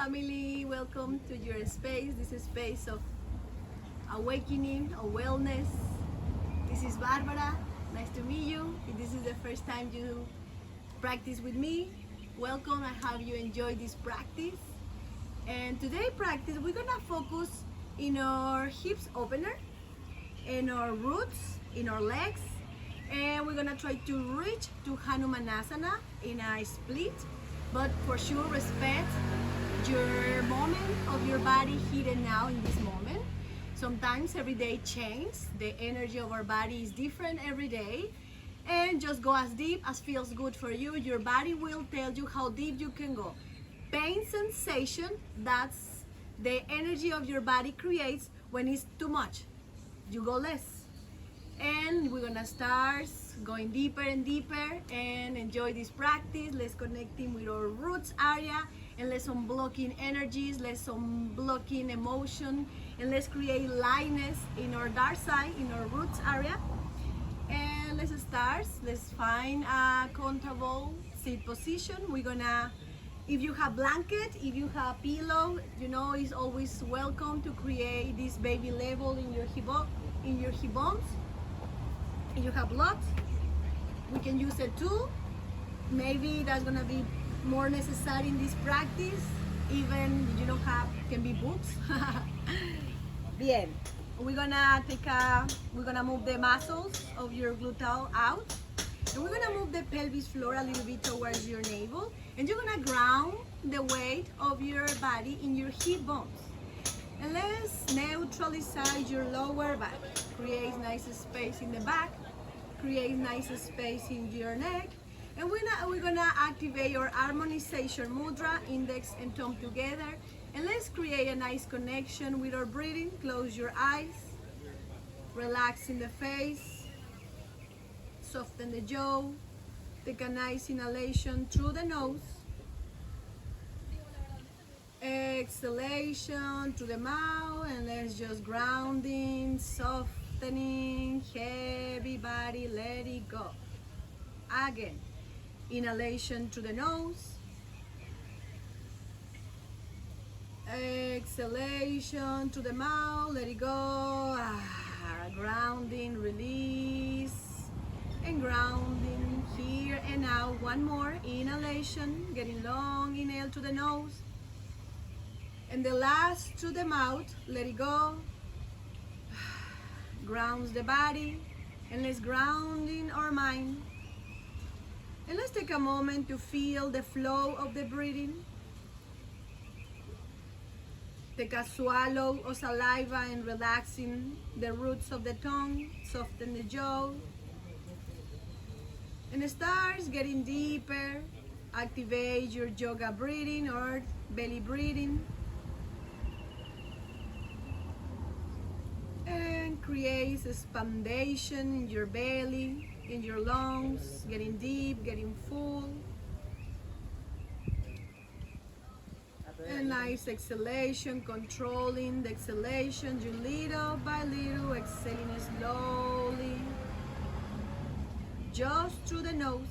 family, welcome to your space. This is space of awakening, of wellness. This is Barbara, nice to meet you. If this is the first time you practice with me, welcome. I hope you enjoy this practice. And today practice, we're gonna focus in our hips opener, in our roots, in our legs, and we're gonna try to reach to Hanumanasana in a split, but for sure respect your moment of your body here and now in this moment. Sometimes every day changes, the energy of our body is different every day, and just go as deep as feels good for you. Your body will tell you how deep you can go. Pain sensation, that's the energy of your body creates when it's too much. You go less. And we're gonna start going deeper and deeper and enjoy this practice. Let's connect in with our roots area and let's unblocking energies, let's unblocking emotion, and let's create lightness in our dark side, in our roots area. And let's start. Let's find a comfortable seat position. We're gonna, if you have blanket, if you have pillow, you know it's always welcome to create this baby level in your hip bones. If you have lots, we can use a tool. Maybe that's gonna be more necessary in this practice. Even if you don't have, can be books. Bien. We're gonna move the muscles of your gluteal out. And we're gonna move the pelvis floor a little bit towards your navel. And you're gonna ground the weight of your body in your hip bones. And let's neutralize your lower back. Create nice space in the back. Create nice space in your neck. And we're gonna activate your harmonization mudra, index and thumb together. And let's create a nice connection with our breathing. Close your eyes. Relax in the face. Soften the jaw. Take a nice inhalation through the nose. Exhalation through the mouth, and let's just grounding, softening, heavy body, let it go. Again, inhalation through the nose. Exhalation through the mouth, let it go. Grounding, release, and grounding here and now. One more, inhalation, getting long, inhale to the nose. And the last through the mouth, let it go. Grounds the body. And let's ground in our mind. And let's take a moment to feel the flow of the breathing. Take a swallow of saliva and relaxing the roots of the tongue. Soften the jaw. And it starts getting deeper. Activate your yoga breathing or belly breathing. And creates expandation in your belly, in your lungs, getting deep, getting full. And nice exhalation, controlling the exhalation, you little by little, exhaling slowly, just through the nose.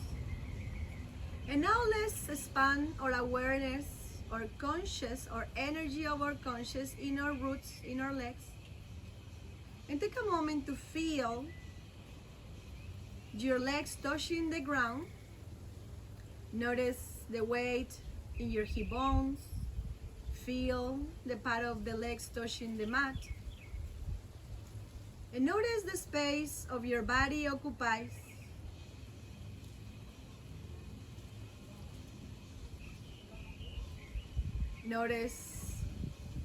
And now let's expand our awareness, our conscious, our energy of our conscious in our roots, in our legs. And take a moment to feel your legs touching the ground. Notice the weight in your hip bones. Feel the part of the legs touching the mat. And notice the space of your body occupies. Notice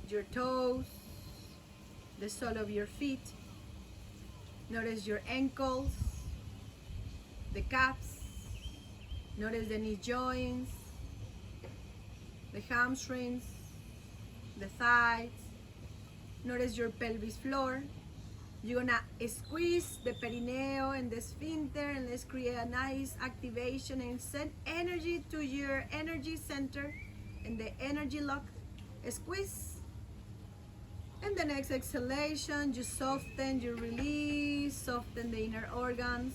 your toes, the sole of your feet. Notice your ankles, the calves. Notice the knee joints, the hamstrings, the thighs. Notice your pelvis floor. You're gonna squeeze the perineum and the sphincter, and let's create a nice activation and send energy to your energy center and the energy lock. Squeeze. And the next exhalation, you soften, you release, soften the inner organs,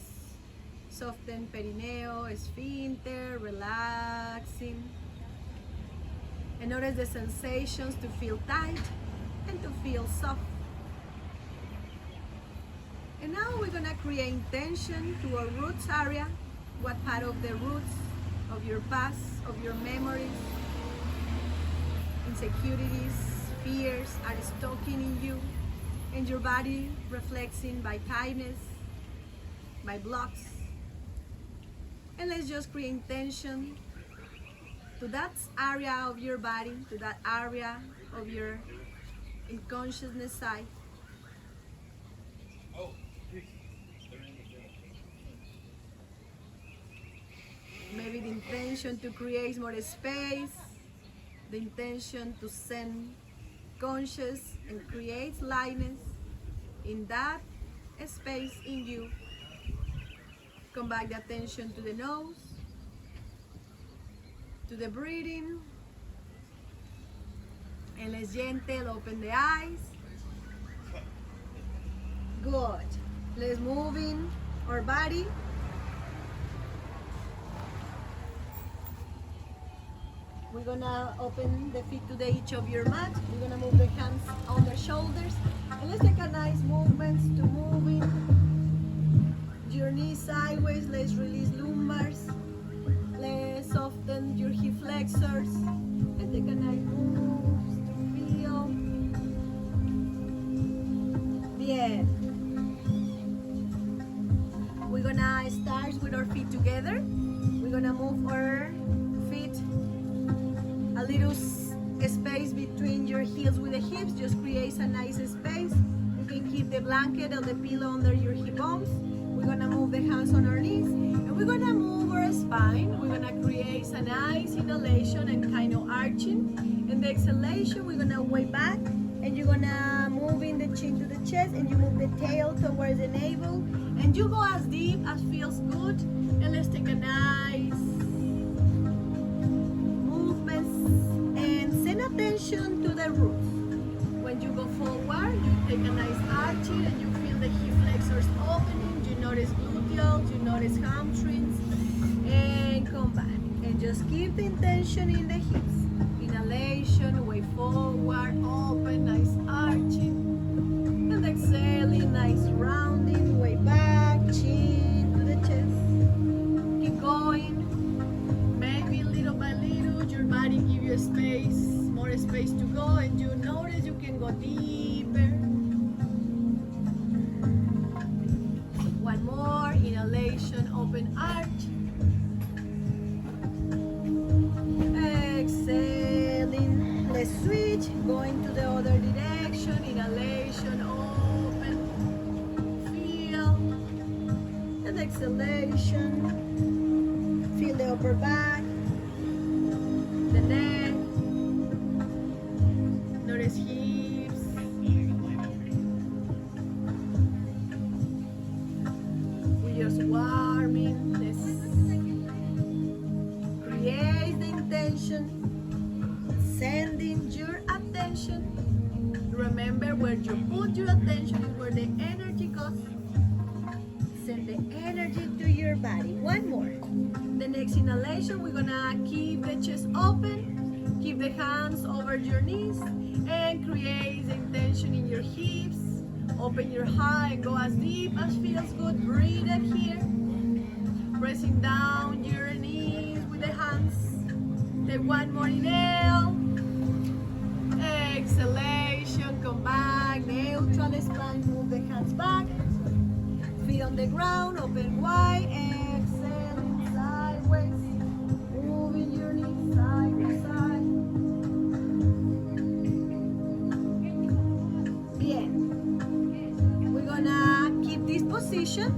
soften perineum, sphincter, relaxing. And notice the sensations to feel tight and to feel soft. And now we're gonna create intention to our roots area. What part of the roots of your past, of your memories, insecurities, fears are stalking in you, and your body reflecting by kindness, by blocks. And let's just create intention to that area of your body, to that area of your unconsciousness side. Maybe the intention to create more space, the intention to send conscious and create lightness in that space in you. Come back the attention to the nose, to the breathing, and let's gentle open the eyes. Good. Let's move in our body. We're gonna open the feet to the edge of your mat. We're gonna move the hands on the shoulders. And let's take a nice movements to moving your knees sideways. Let's release lumbars. Let's soften your hip flexors. And take a nice moves to feel. Bien. We're gonna start with our feet together. We're gonna move our feet a little space between your heels with the hips. Just creates a nice space. You can keep the blanket or the pillow under your hip bones. We're gonna move the hands on our knees, and we're gonna move our spine. We're gonna create a nice inhalation and kind of arching. In the exhalation, we're gonna way back, and you're gonna move in the chin to the chest, and you move the tail towards the navel, and you go as deep as feels good. And let's take a nice attention to the roots. When you go forward, you take a nice arching and you feel the hip flexors opening. You notice gluteals, you notice hamstrings, and come back. And just keep the intention in the hips. Inhalation, way forward, open, nice arching. And exhaling, nice rounding, way back, chin to the chest. Keep going. Maybe little by little, your body give you space. Space to go, and you notice you can go deeper. One more inhalation, open arch. Exhaling. Let's switch, going to the other direction. Inhalation, open, feel, and exhalation. Feel the upper back, the neck. Hips. We're just warming. Let's create the intention, sending your attention. Remember, where you put your attention is where the energy goes. Send the energy to your body. One more. The next inhalation, we're gonna keep the chest open, keep the hands over your knees, and create the intention in your hips. Open your heart and go as deep as feels good. Breathe it here. Pressing down your knees with the hands. Take one more inhale. Exhalation. Come back. Neutral spine. Move the hands back. Feet on the ground. Open wide. Exhaling sideways. Moving your knees side to side. This position,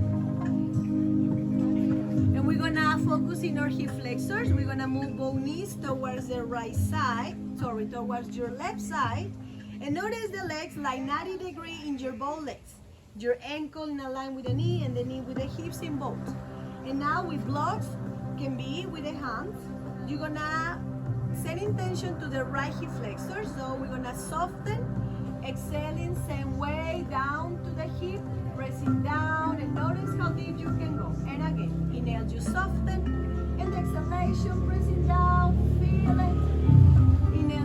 and we're gonna focus in our hip flexors. We're gonna move both knees towards the right side, towards your left side, and notice the legs like 90 degrees in your both legs. Your ankle in a line with the knee, and the knee with the hips in both. And now with blocks, can be with the hands. You're gonna set intention to the right hip flexor, so we're gonna soften, exhaling, same way down to the hip. Pressing down, and notice how deep you can go. And again, inhale, you soften, and exhalation, pressing down, feel it. Inhale.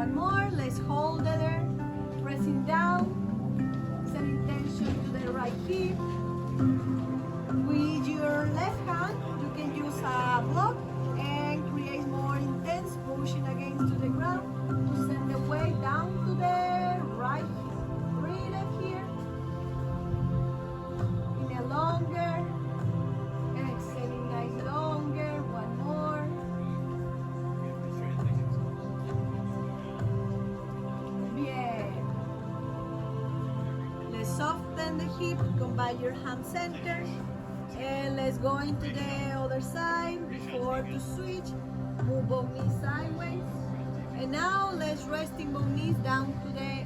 One more, let's hold it there, pressing down, sending tension to the right hip. With your left hand, you can use a block and create more intense pushing against to the ground to send the weight down to the right hip. Breathe it here. In a longer, exhaling nice longer. One more. Bien. Let's soften the hip, combine your hand center. And let's go into the other side. Before to switch, move both knees sideways. And now let's resting both knees down to the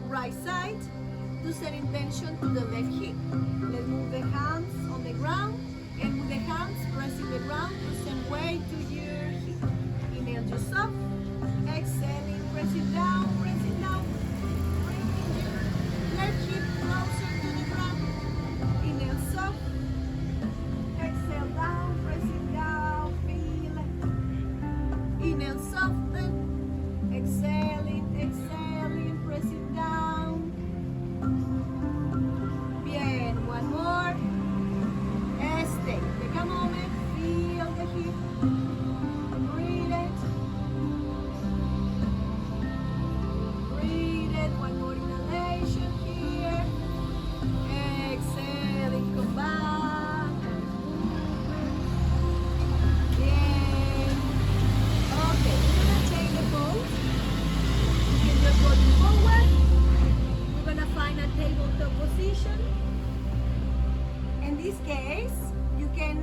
right side to set intention to the left hip. Let's move the hands on the ground and with the hands pressing the ground to send weight to your hip. Inhale, just up. Exhaling, pressing down, pressing down. Bringing your left hip closer to the ground. Inhale, soft. Exhale down, pressing down, feel it. Inhale, soften. Exhaling, exhaling, pressing down. Bien, one more. Stay. Take a moment, feel the hip. Breathe it. Breathe it. One more inhalation here. Exhaling, come back. Bien. Okay, we're gonna change the pose. You can just go forward. We're gonna find a tabletop position. In this case, you can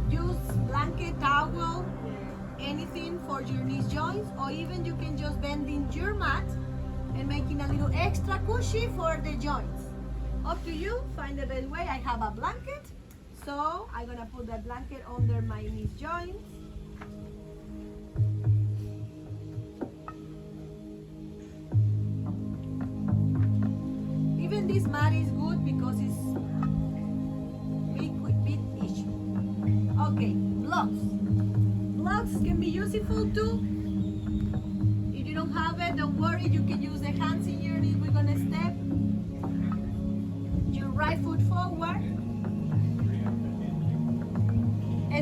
use blanket, towel, anything for your knee joints, or even you can just bend in your mat and making a little extra cushy for the joints. Up to you, find the best way. I have a blanket, so I'm gonna put that blanket under my knee joints. Even this mat is good because it's bit issue. Okay, blocks. Blocks can be useful too. If you don't have it, don't worry. You can use the hands in your knee. We're gonna step your right foot forward.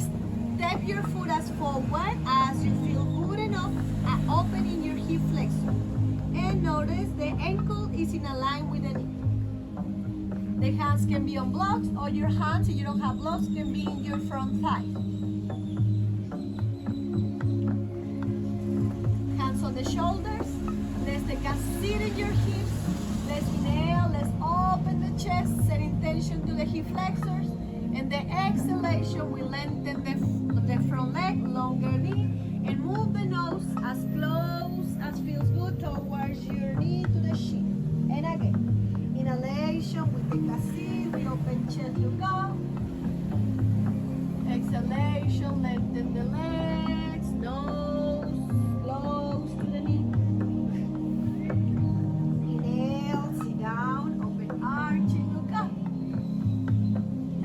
Step your foot as forward as you feel good enough at opening your hip flexor. And notice the ankle is in a line with the knee. The hands can be on blocks, or your hands, if you don't have blocks, can be in your front thigh. Hands on the shoulders. Let's take a seat in your hips. Let's inhale, let's open the chest, set intention to the hip flexors. And the exhalation will lengthen the front leg, longer knee, and move the nose as close as feels good towards your knee to the shin. And again. Inhalation, we take a seat, we open chest, you go. Exhalation, lengthen the legs, nose, close to the knee. Inhale, sit down, open arch, and look up.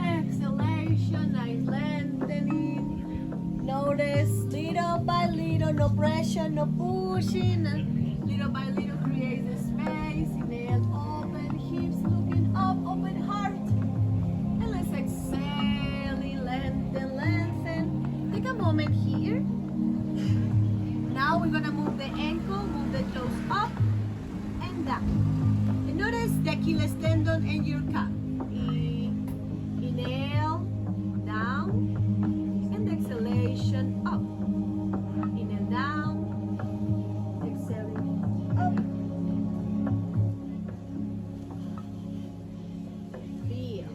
Exhalation, nice lengthening. Notice little by little, no pressure, no pushing. Little by little create the space. Inhale, open hips, looking up, open heart. And let's exhale, lengthen, lengthen. Take a moment here. Now we're gonna move the ankle, move the toes up and down. And notice the Achilles tendon and your calf. Inhale, down, and exhalation up. Inhale, down, exhaling up. Feel.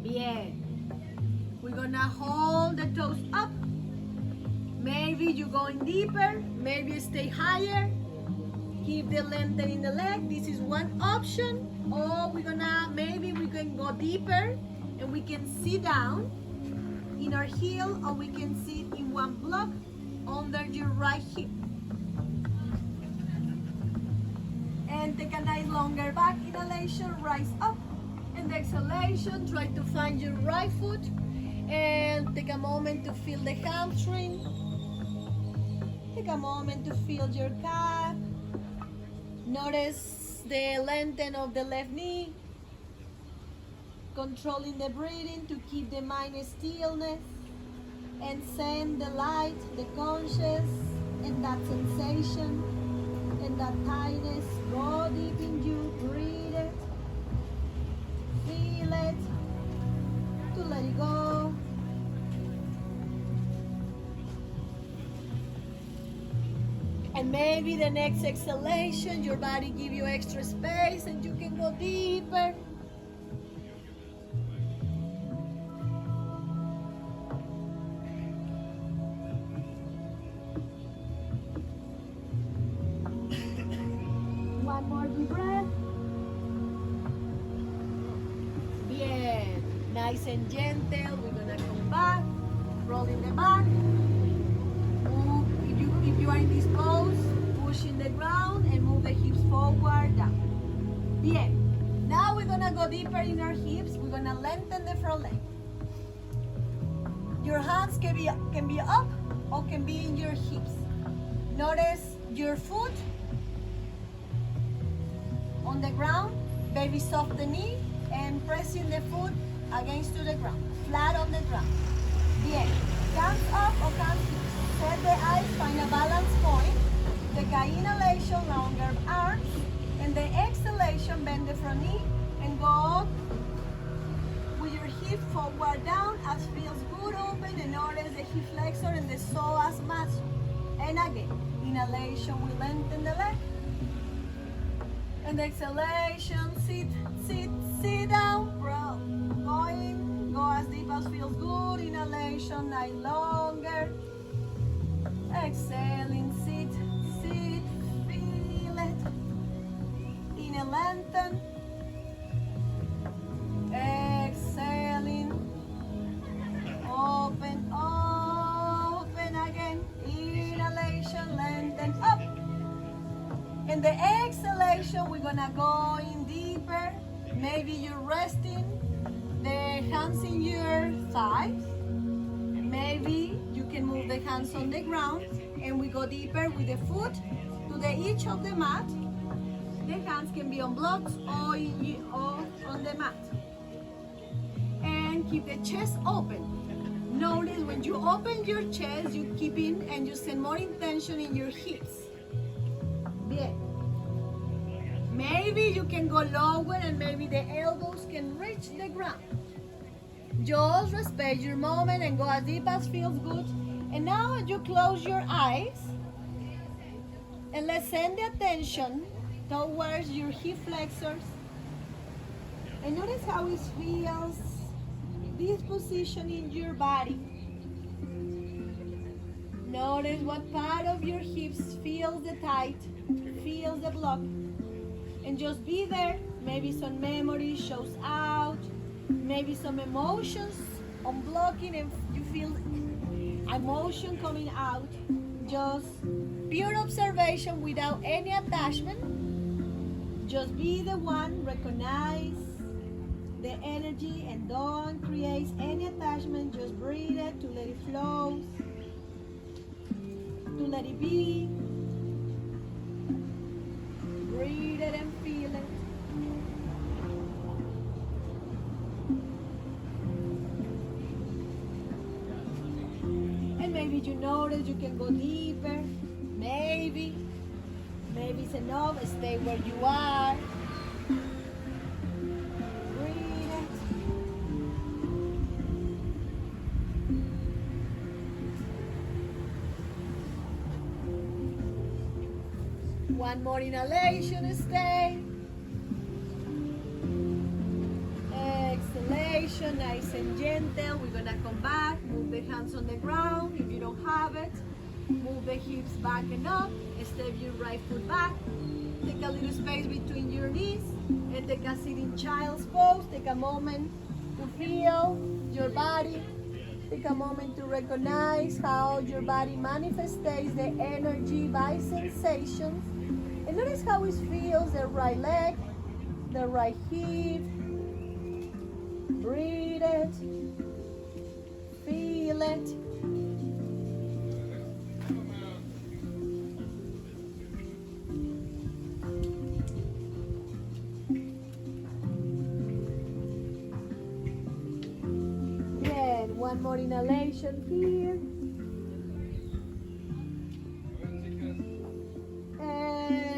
Bien. We're gonna hold the toes up. Maybe you're going deeper, maybe stay higher. Keep the lengthening in the leg. This is one option. Or maybe we can go deeper and we can sit down in our heel, or we can sit in one block under your right hip. And take a nice longer back inhalation, rise up. And the exhalation, try to find your right foot And take a moment to feel the hamstring. Take a moment to feel your calf. Notice the lengthening of the left knee. Controlling the breathing to keep the mind stillness. And send the light, the conscious, and that sensation, and that tightness. Go deep in you, breathe it. Feel it. To let it go. And maybe the next exhalation, your body give you extra space and you can go deeper. One more deep breath. Bien. Nice and gentle. We're gonna come back. Rolling the back. If you are in this pose, push in the ground and move the hips forward, down. Bien. Now we're gonna go deeper in our hips. We're gonna lengthen the front leg. Your hands can be up or can be in your hips. Notice your foot on the ground. Baby soft the knee and pressing the foot against to the ground. Flat on the ground. Bien. Hands up or hands down. Set the eyes, find a balance point. Take an inhalation, longer arms. And the exhalation, bend the front knee and go with your hip forward down as feels good. Open and notice the hip flexor and the psoas muscle. And again, inhalation, we lengthen the leg. And the exhalation, sit down, bro. Go as deep as feels good. Inhalation, nice longer. Exhaling, sit, feel it. Inhale, lengthen. Exhaling. Open again. Inhalation, lengthen, up. In the exhalation, we're gonna go in deeper. Maybe you're resting the hands in your thighs. Maybe you can move the hands on the ground and we go deeper with the foot to the edge of the mat. The hands can be on blocks or on the mat. And keep the chest open. Notice when you open your chest, you keep in and you send more intention in your hips. Bien. Maybe you can go lower and maybe the elbows can reach the ground. Just respect your moment and go as deep as feels good. And now you close your eyes and let's send the attention towards your hip flexors. And notice how it feels, this position in your body. Notice what part of your hips feels the tight, feels the block. And just be there. Maybe some memory shows out. Maybe some emotions unblocking and you feel emotion coming out. Just pure observation without any attachment. Just be the one, recognize the energy and don't create any attachment. Just breathe it to let it flow, to let it be. Breathe it and feel it. And maybe you notice you can go deeper. Maybe it's enough. Stay where you are. Breathe it. One more inhalation, stay. Exhalation, nice and gentle. We're gonna come back, move the hands on the ground. If you don't have it, move the hips back and up. Step your right foot back. Take a little space between your knees and take a sitting child's pose. Take a moment to feel your body. Take a moment to recognize how your body manifests the energy by sensations. And notice how it feels, the right leg, the right hip. Breathe it. feel it. Good. One more inhalation here.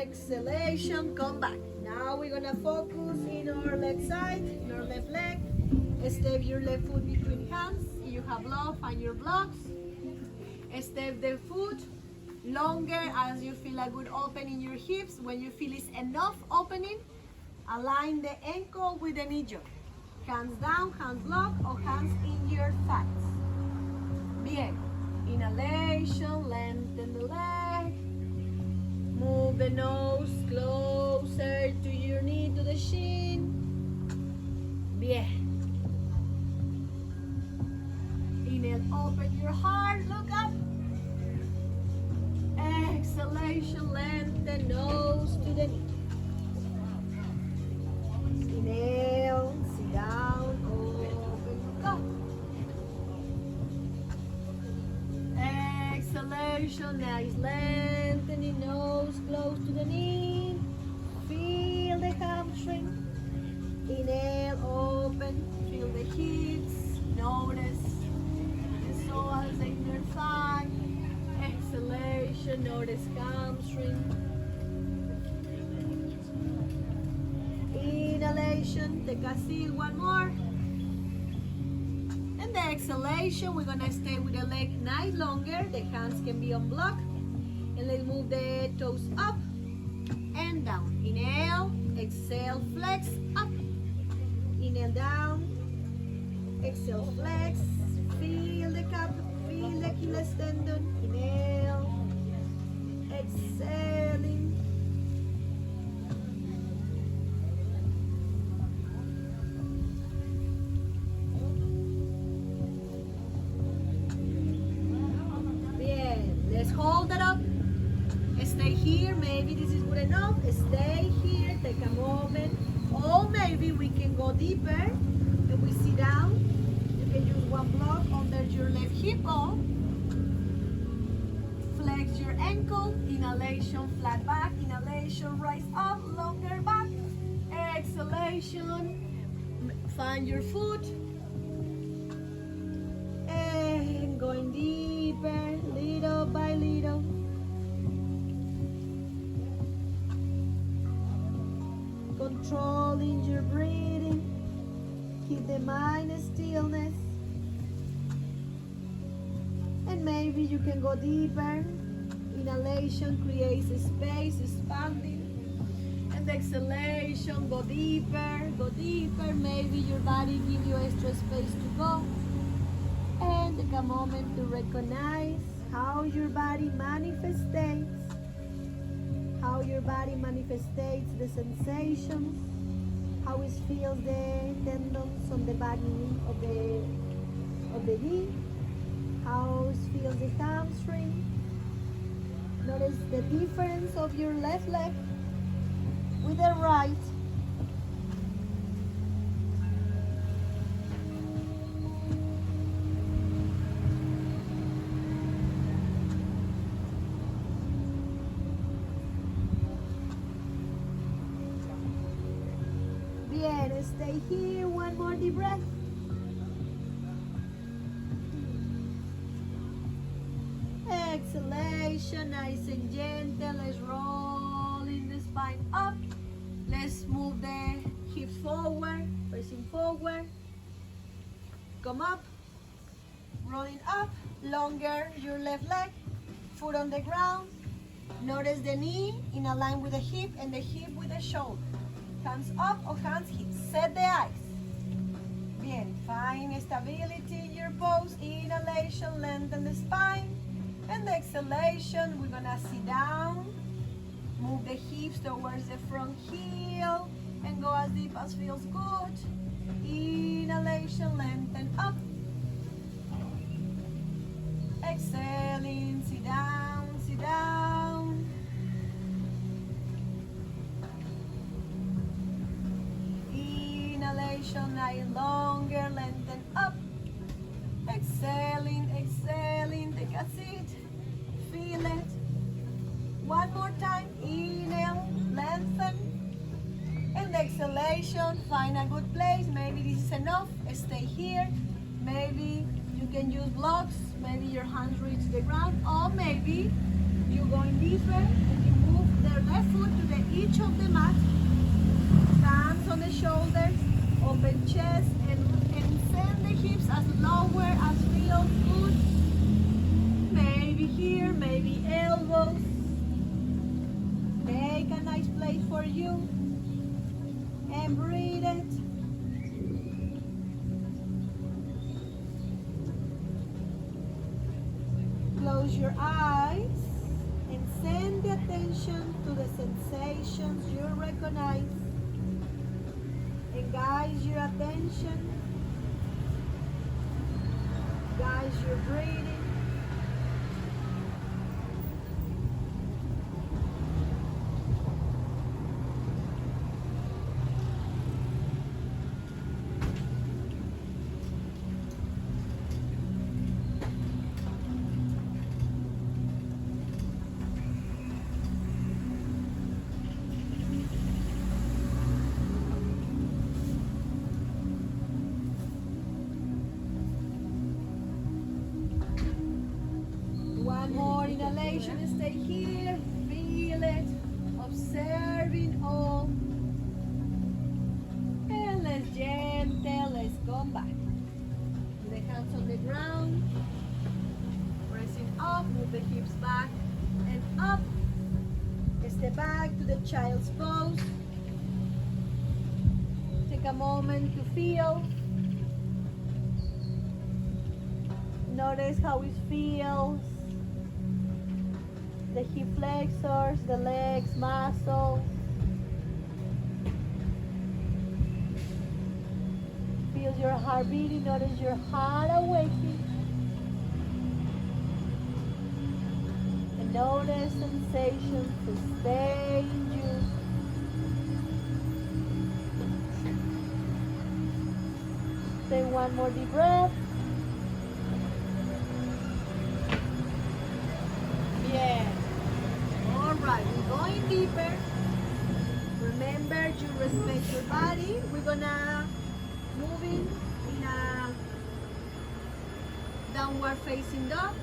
Exhalation, come back. Now we're gonna focus in our left side, in our left leg. Step your left foot between hands. If you have love, find your blocks. Step the foot longer as you feel a good open in your hips. When you feel it's enough opening, align the ankle with the knee joint. Hands down, hands locked, or hands in your thighs. Bien. Inhalation, lengthen the leg. Move the nose closer to your knee, to the shin. Bien. Inhale, open your heart, look up. Exhalation, lengthen nose to the knee. Inhale, sit down, open, look up. Exhalation, nice lengthening, nose close to the knee. Feel the hamstring. Inhale, open, feel the hips. Notice the psoas in your thigh. Exhalation, notice hamstring. Inhalation, take a seat, one more. And the exhalation, we're gonna stay with the leg nice longer. The hands can be unblocked. And let's move the toes up and down. Inhale, exhale, flex, up. Inhale, down. Exhale, flex. Feel the calf, feel the Achilles tendon. Inhale, exhaling. Let's hold that up. Stay here. Maybe this is good enough. Stay here. Take a moment. Or maybe we can go deeper. And we sit down. You can use one block under your left hip. Or flex your ankle. Inhalation, flat back. Inhalation, rise up. Longer back. Exhalation. Find your foot. And going deeper. Little by little. Controlling your breathing. Keep the mind in stillness. And maybe you can go deeper. Inhalation creates a space, expanding. And the exhalation, go deeper, go deeper. Maybe your body gives you extra space to go. And take a moment to recognize how your body manifests, the sensations, how it feels the tendons on the back of the knee, how it feels the hamstring. Notice the difference of your left leg with the right. Bien, stay here, one more deep breath. Exhalation, nice and gentle. Let's roll in the spine up. Let's move the hips forward, pressing forward. Come up, rolling up, longer your left leg, foot on the ground. Notice the knee in a line with the hip and the hip with the shoulder. Hands up or hands hips. Set the eyes. Bien, find stability in your pose. Inhalation, lengthen the spine. And the exhalation, we're gonna sit down. Move the hips towards the front heel. And go as deep as feels good. Inhalation, lengthen up. Exhaling, sit down, sit down. Inhalation, nice longer, lengthen up. Exhaling, enough, stay here. Maybe you can use blocks, maybe your hands reach the ground, or maybe you're going deeper and you move the left foot to the edge of the mat, hands on the shoulders, open chest, and send the hips as lower as feels good. Maybe here, maybe elbows. Make a nice place for you and breathe it. Close your eyes and send the attention to the sensations you recognize, and guide your attention, guide your breathing. One more inhalation, stay here, feel it, observing all. And let's gentle, let's come back. The hands on the ground, pressing up, move the hips back and up. Step back to the child's pose. Take a moment to feel. Notice how it feels. The hip flexors, the legs, muscles. Feel your heart beating, notice your heart awakening. And notice sensations to stay in you. Take one more deep breath. Yeah. Alright, we're going deeper. Remember to respect your body. We're gonna move in a downward facing dog.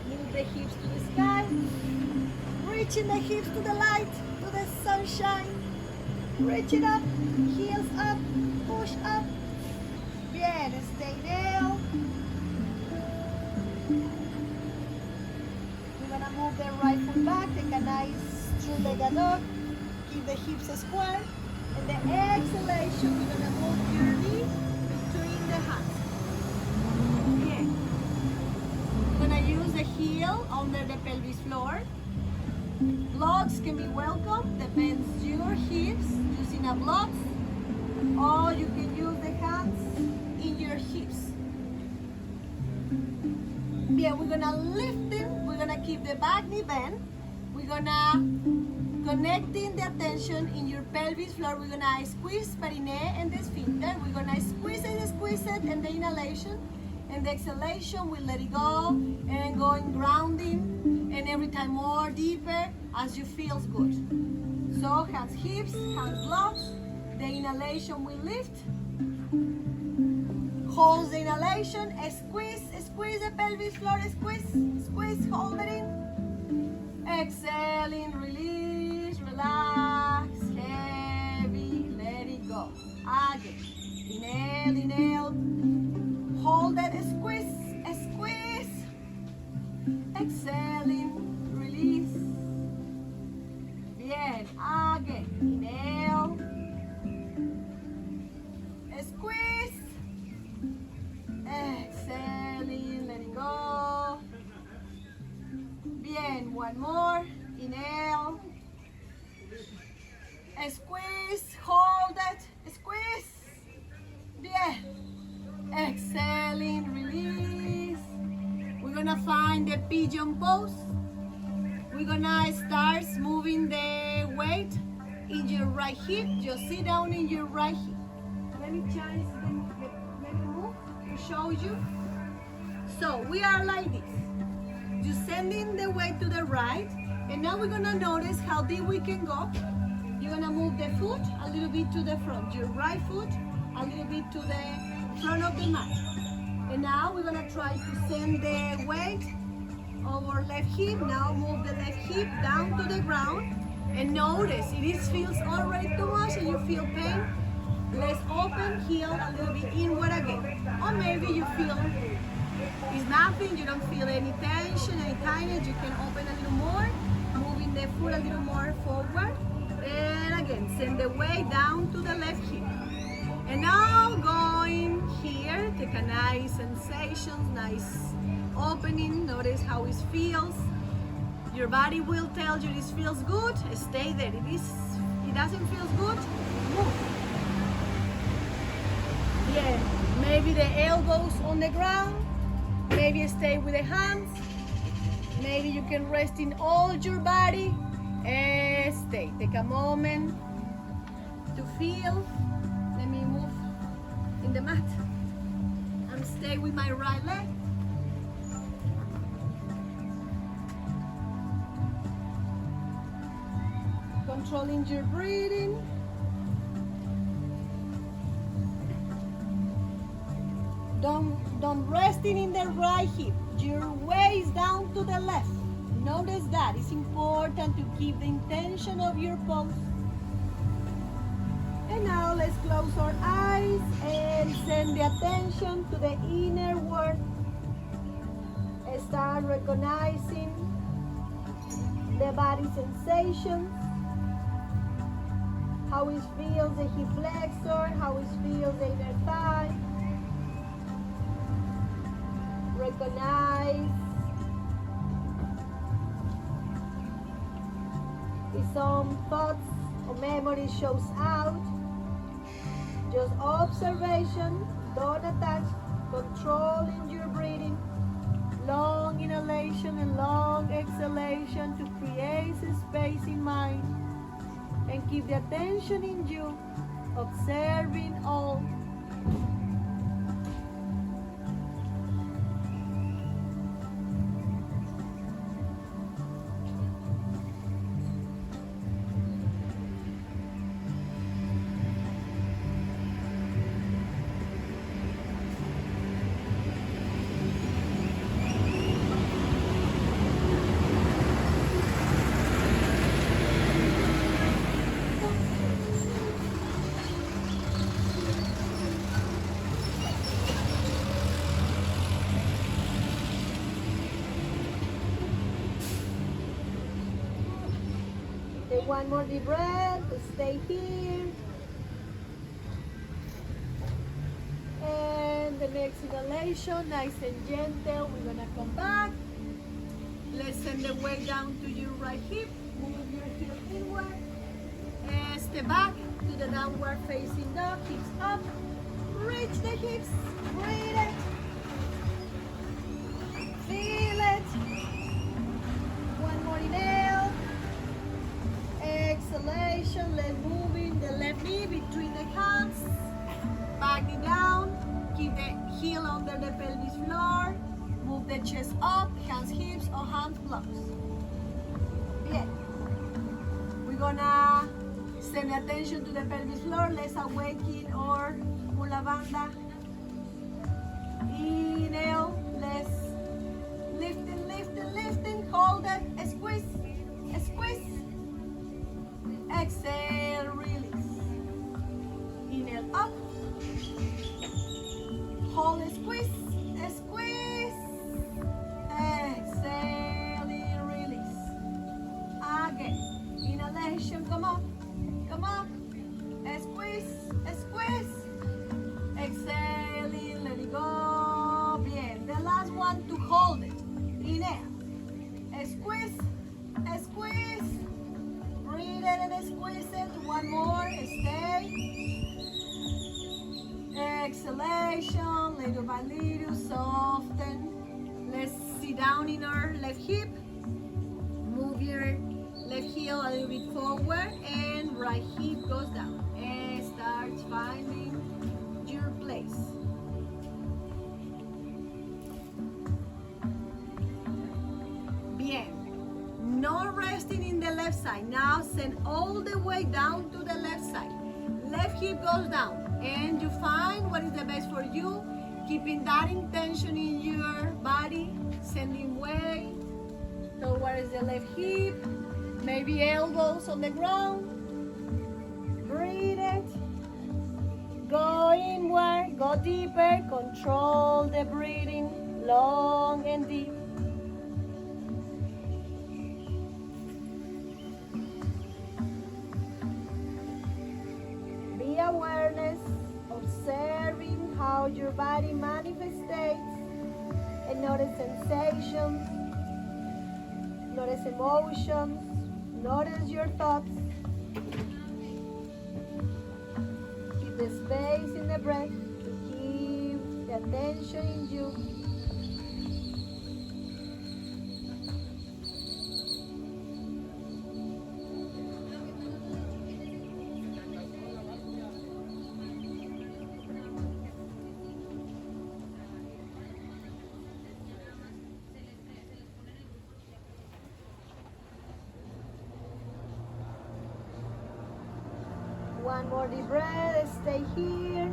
Move the hips to the sky. Reaching the hips to the light, to the sunshine. Reach it up, heels up, push up. Bien, stay there. Move the right foot back, take a nice two-legged dog, keep the hips square, and the exhalation, we're gonna move your knee between the hands. Okay. We're gonna use the heel under the pelvis floor. Blocks can be welcome, depends your hips, using a block, or you can use the hands in your hips. Yeah, we're gonna lift them. We're gonna keep the back knee bent. We're gonna connecting the attention in your pelvis floor. We're gonna squeeze perineum and the sphincter. We're gonna squeeze it, and the inhalation, and the exhalation. We let it go and going grounding, and every time more deeper as you feel good. So hands hips, hands blocks. The inhalation we lift. Hold the inhalation, squeeze the pelvis floor, squeeze, hold it in. Exhaling, release, relax, heavy, let it go. Again, inhale, hold it, squeeze. Exhaling, release. Bien, again, inhale, squeeze. Exhaling, let it go. Bien, one more. Inhale. Squeeze, hold it, squeeze. Bien. Exhaling, release. We're gonna find the pigeon pose. We're gonna start moving the weight in your right hip. Just sit down in your right hip. Let me change the move to show you. So we are like this. Just sending the weight to the right. And now we're gonna notice how deep we can go. You're gonna move the foot a little bit to the front. Your right foot a little bit to the front of the mat. And now we're gonna try to send the weight over left hip. Now move the left hip down to the ground. And notice, if it feels already too much and you feel pain, let's open, heel a little bit inward again. Or maybe you feel it's nothing, you don't feel any tension, any tightness, you can open a little more, moving the foot a little more forward. And again, send the weight down to the left hip. And now going here, take a nice sensation, nice opening, notice how it feels. Your body will tell you this feels good, stay there. If it doesn't feel good, move. Yeah, maybe the elbows on the ground, maybe stay with the hands, maybe you can rest in all your body and stay. Take a moment to feel. Let me move in the mat and stay with my right leg. Controlling your breathing. Don't resting in the right hip. Your waist down to the left. Notice that. It's important to keep the intention of your pose. And now let's close our eyes and send the attention to the inner world. Start recognizing the body sensations. How it feels the hip flexor, how it feels the inner thigh. Recognize if some thoughts or memory shows out. Just observation, don't attach, controlling your breathing. Long inhalation and long exhalation to create a space in mind. And keep the attention in you, observing all. One more deep breath, stay here. And the next inhalation, nice and gentle, we're gonna come back. Let's send the weight down to your right hip, move your heel inward. And step back to the downward facing dog, hips up. Reach the hips, breathe it. Feel it. One more inhale. Exhalation, let's move in the left knee between the hands. Back it down, keep the heel under the pelvis floor. Move the chest up, hands hips or hands blocks. Bien. We're gonna send attention to the pelvis floor. Let's awaken our mula bandha. Inhale, let's lifting, lifting, lifting. Hold it, squeeze, squeeze. Exhale, release. Inhale up. Hold, squeeze, squeeze. Exhale, release. Again. Inhalation, come up, come up. Squeeze, squeeze. Exhale, let it go. Bien. The last one to hold it. Inhale. Squeeze, squeeze. Breathe it and squeeze it. One more. Stay. Exhalation. Little by little. Soften. Let's sit down in our left hip. Move your left heel a little bit forward and right hip goes down. And start finding your place. Bien. No resting in the left side. Now send all the way down to the left side. Left hip goes down and you find what is the best for you, keeping that intention in your body, sending weight towards the left hip, maybe elbows on the ground. Breathe it. Go inward, go deeper, control the breathing, long and deep. Be awareness, observing how your body manifests, and notice sensations, notice emotions, notice your thoughts. Keep the space in the breath to keep the attention in you. One more deep breath, stay here.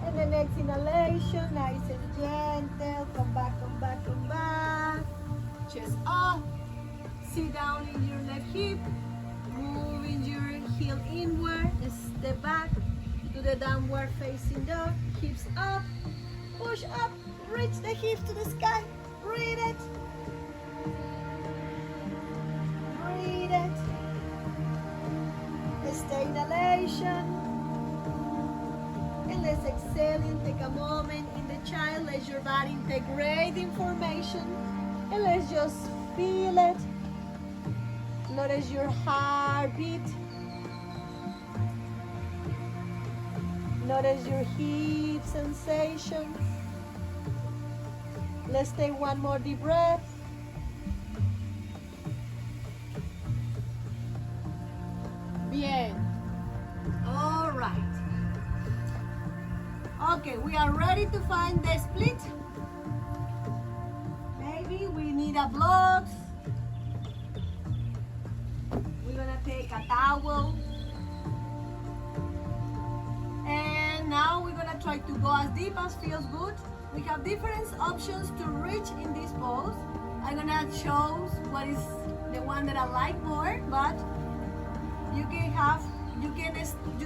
And the next inhalation, nice and gentle. Come back, come back, come back. Chest up. Sit down in your left hip. Moving your heel inward. Step back to the downward facing dog. Hips up. Push up. Reach the hips to the sky. Breathe it. Breathe it. Stay inhalation. And let's exhale and take a moment in the child. Let your body integrate information. And let's just feel it. Notice your heartbeat. Notice your hip sensations. Let's take one more deep breath. Bien. All right. Okay, we are ready to find the split. Maybe we need a block. We're gonna take a towel. And now we're gonna try to go as deep as feels good. We have different options to reach in this pose. I'm gonna choose what is the one that I like more, but you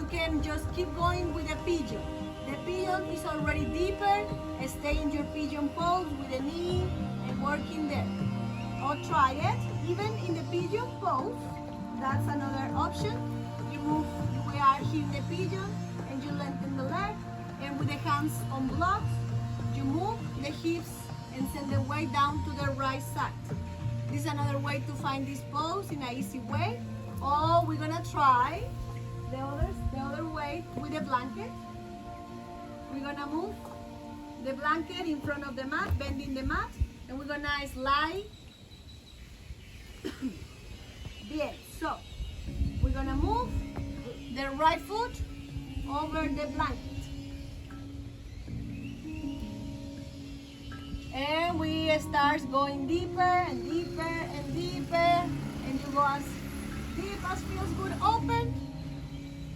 can just keep going with the pigeon. The pigeon is already deeper. Stay in your pigeon pose with the knee and working there. Or try it even in the pigeon pose. That's another option. You move, we are here in the pigeon, and you lengthen the leg, and with the hands on blocks, you move the hips and send the weight down to the right side. This is another way to find this pose in an easy way. Or we're gonna try the other way with the blanket. We're gonna move the blanket in front of the mat, bending the mat, and we're gonna slide. Bien, so we're gonna move the right foot over the blanket. And we start going deeper and deeper and deeper, and you go as deep as feels good. Open.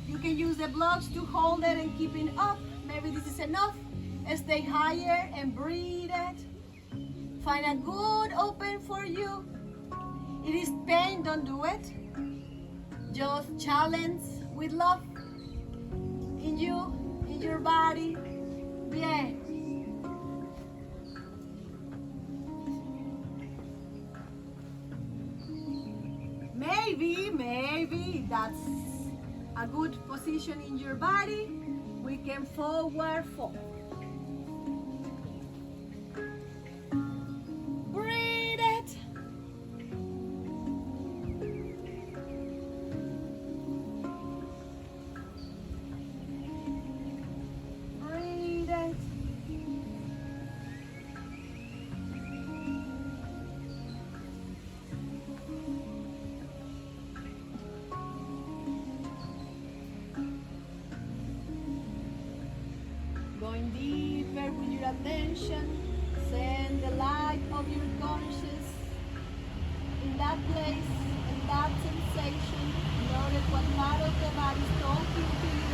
You can use the blocks to hold it and keep it up. Maybe this is enough. Stay higher and breathe it. Find a good open for you. It is pain, don't do it. Just challenge with love in you, in your body. Bien. Maybe that's a good position in your body. We can forward fold. Breathe it. Breathe it. Going attention, send the light of your conscious in that place, in that sensation. Notice what part of the body is talking to you.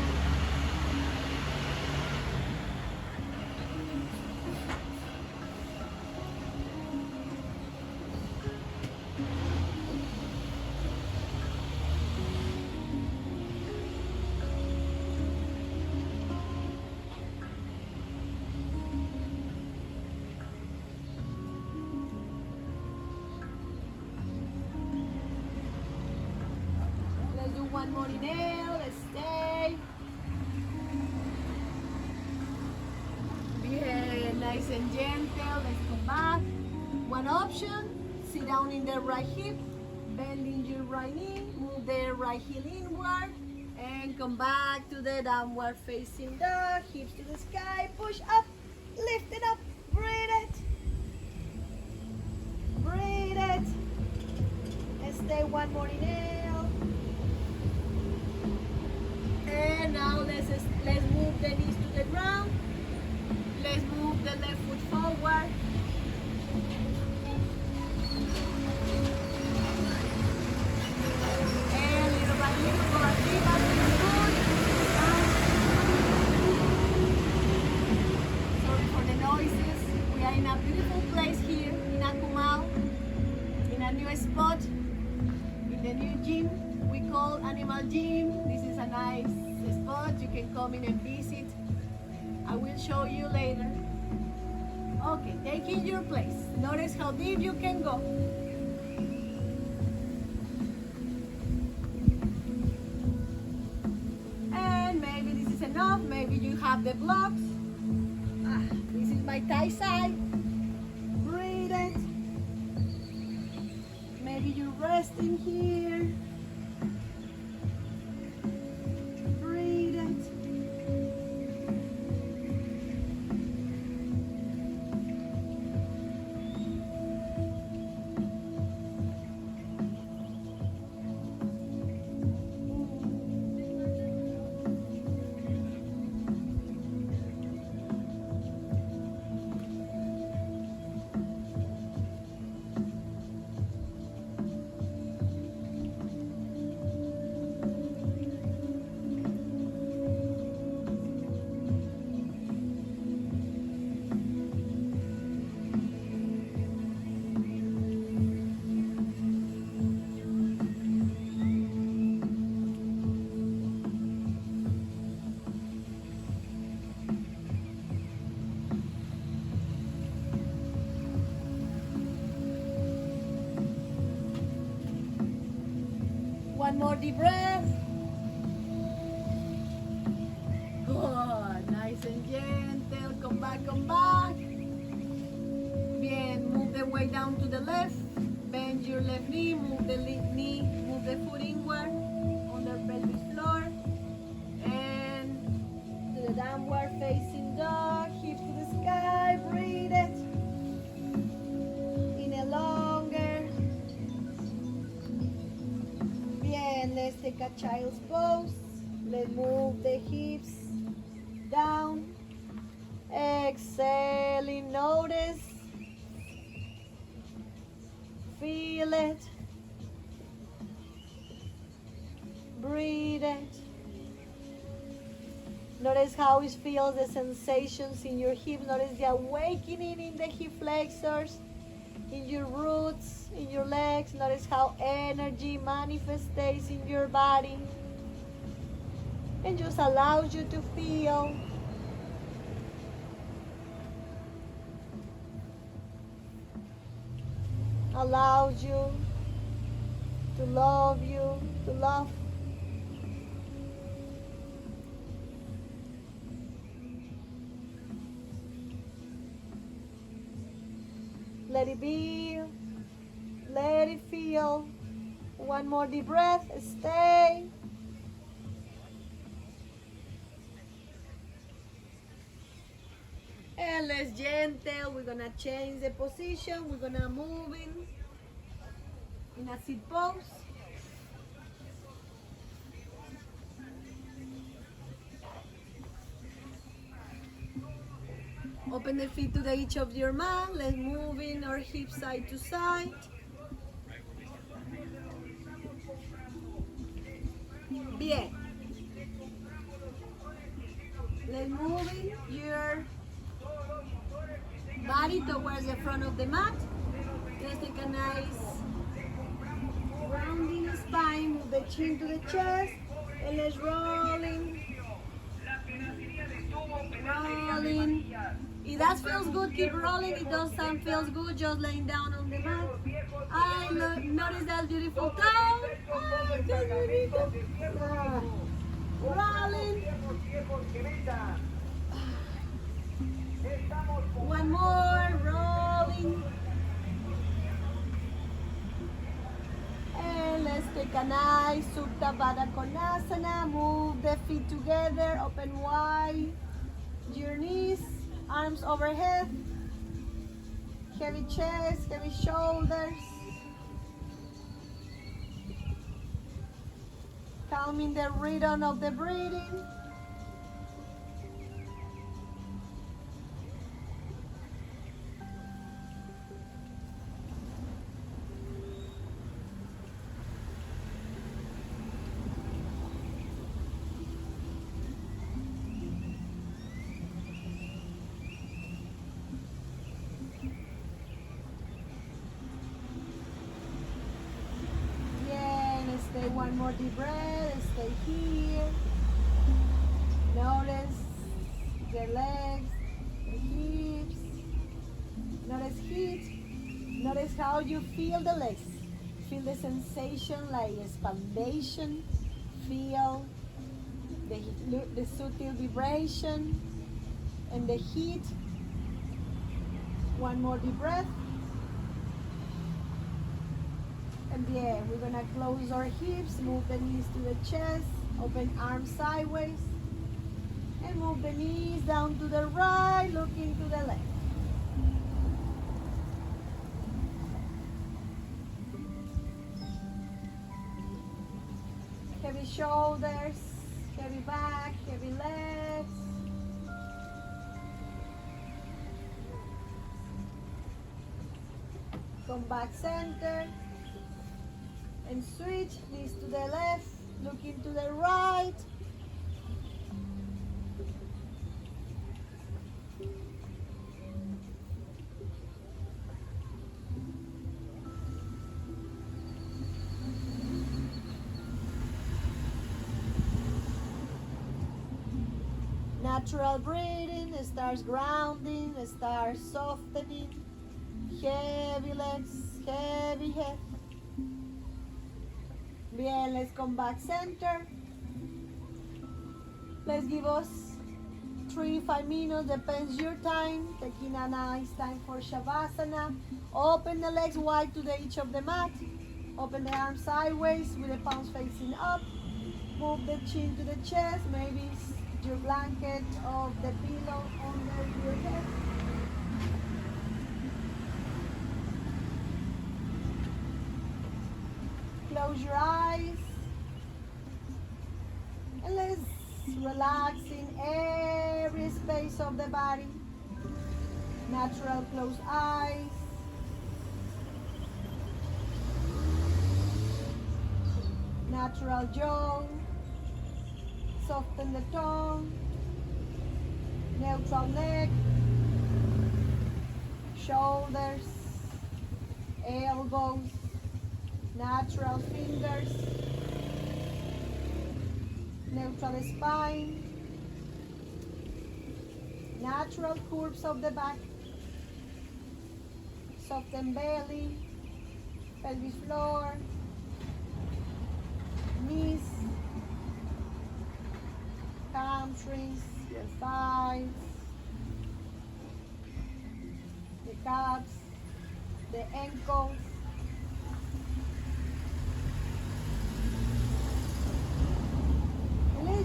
One more inhale, let's stay. Be nice and gentle, let's come back. One option, sit down in the right hip, bending your right knee, move the right heel inward, and come back to the downward facing dog, hips to the sky, push up, lift it up, breathe it. Breathe it. And stay one more inhale. And now let's move the knees to the ground. Let's move the left foot forward. And little by little, go arriba to the foot. Sorry for the noises. We are in a beautiful place here in Akumao, in a new spot, in the new gym we call Animal Gym. This is a nice spot. You can come in and visit. I will show you later. Okay, taking your place. Notice how deep you can go. And maybe this is enough. Maybe you have the blocks. This is my thigh side. Breathe it. Maybe you're resting here. One more deep breath. Good. Nice and gentle. Come back, come back. Bien. Move the weight down to the left. Bend your left knee. Move the knee. Move the foot inward on the pelvic floor. And to the downward facing dog. Hips to the sky. Breathe it. In a longer. Bien, let's take a child's pose. Let's move the hips down. Exhaling, notice. Feel it. Breathe it. Notice how it feels, the sensations in your hip. Notice the awakening in the hip flexors, in your roots, in your legs. Notice how energy manifests in your body and just allows you to feel. Allows you to love you, to love. Let it be. Let it feel. One more deep breath. Stay. And let's gentle. We're gonna change the position. We're gonna move in a sit pose. Open the feet to the edge of your mat. Let's move in our hips side to side. Bien. Let's move in your body towards the front of the mat. Let's take a nice rounding spine. Move the chin to the chest. And let's rolling. Rolling. If that feels good, keep rolling. If doesn't feel good, just laying down on the mat. Notice that beautiful toe. Oh, qué bonito. Rolling. One more, rolling. And let's take a nice Supta Baddha Konasana. Move the feet together, open wide your knees, arms overhead, heavy chest, heavy shoulders. Calming the rhythm of the breathing. One more deep breath, stay here. Notice the legs, the hips. Notice heat. Notice how you feel the legs. Feel the sensation like expandation. Feel the subtle vibration and the heat. One more deep breath. And yeah, we're gonna close our hips, move the knees to the chest, open arms sideways, and move the knees down to the right, looking to the left. Heavy shoulders, heavy back, heavy legs. Come back center. And switch, knees to the left, looking to the right. Natural breathing, starts grounding, starts softening. Heavy legs, heavy head. Bien, let's come back center. Let's give us 3-5 minutes, depends your time. Taking a nice time for Shavasana. Open the legs wide to the edge of the mat. Open the arms sideways with the palms facing up. Move the chin to the chest. Maybe your blanket of the pillow under your head. Close your eyes and let's relax in every space of the body. Natural closed eyes. Natural jaw. Soften the tongue. Neutral neck. Shoulders. Elbows. Natural fingers, neutral spine, natural curves of the back, soften belly, pelvis floor, knees, hamstrings, your thighs, the calves, the ankles.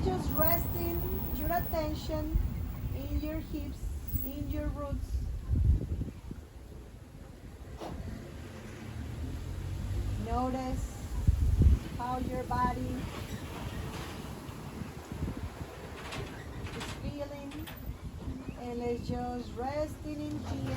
Just resting your attention in your hips, in your roots. Notice how your body is feeling and let's just resting in here.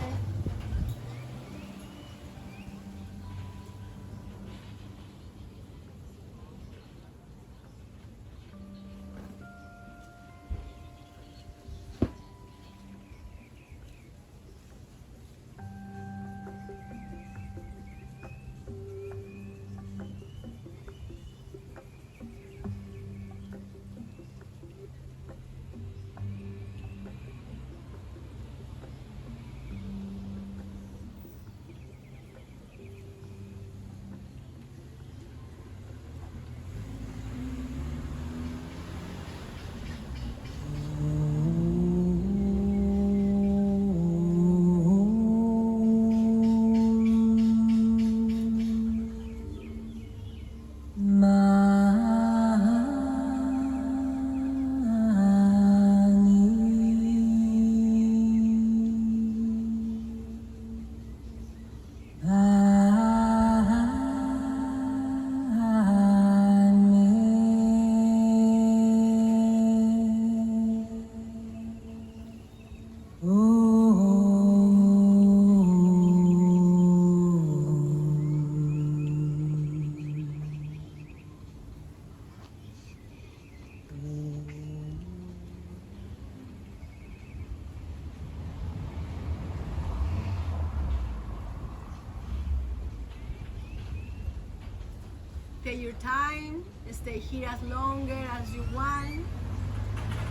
Take your time, stay here as longer as you want.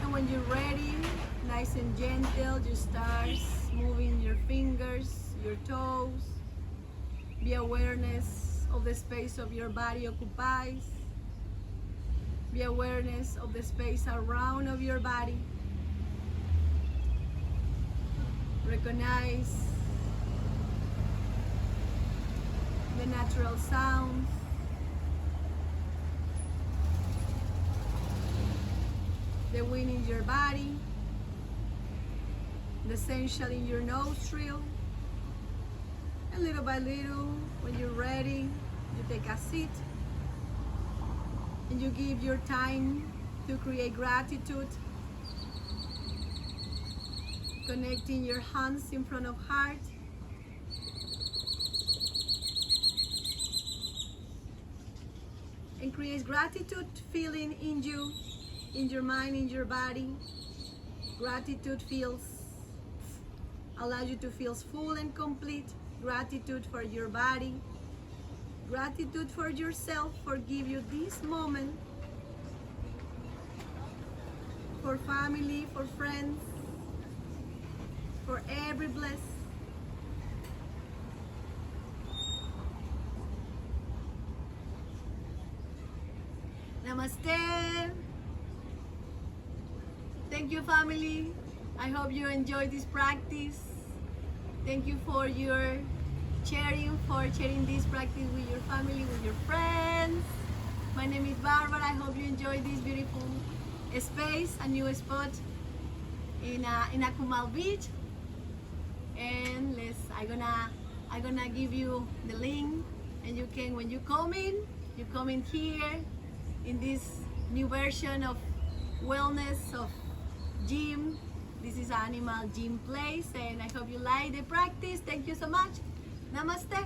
And when you're ready, nice and gentle, you start moving your fingers, your toes. Be awareness of the space of your body occupies. Be awareness of the space around of your body. Recognize the natural sounds. The wind in your body, the essential in your nostril. And little by little, when you're ready, you take a seat and you give your time to create gratitude, connecting your hands in front of heart. And create gratitude feeling in you, in your mind, in your body. Gratitude allows you to feel full and complete. Gratitude for your body. Gratitude for yourself, for give you this moment. For family, for friends, for every bless. Namaste. Thank you, family. I hope you enjoyed this practice. Thank you for your sharing this practice with your family, with your friends. My name is Barbara. I hope you enjoyed this beautiful space, a new spot in Akumal Beach. And I'm gonna give you the link, and you can, when you come in here in this new version of wellness, of gym. This is an animal gym place, and I hope you like the practice. Thank you so much. Namaste.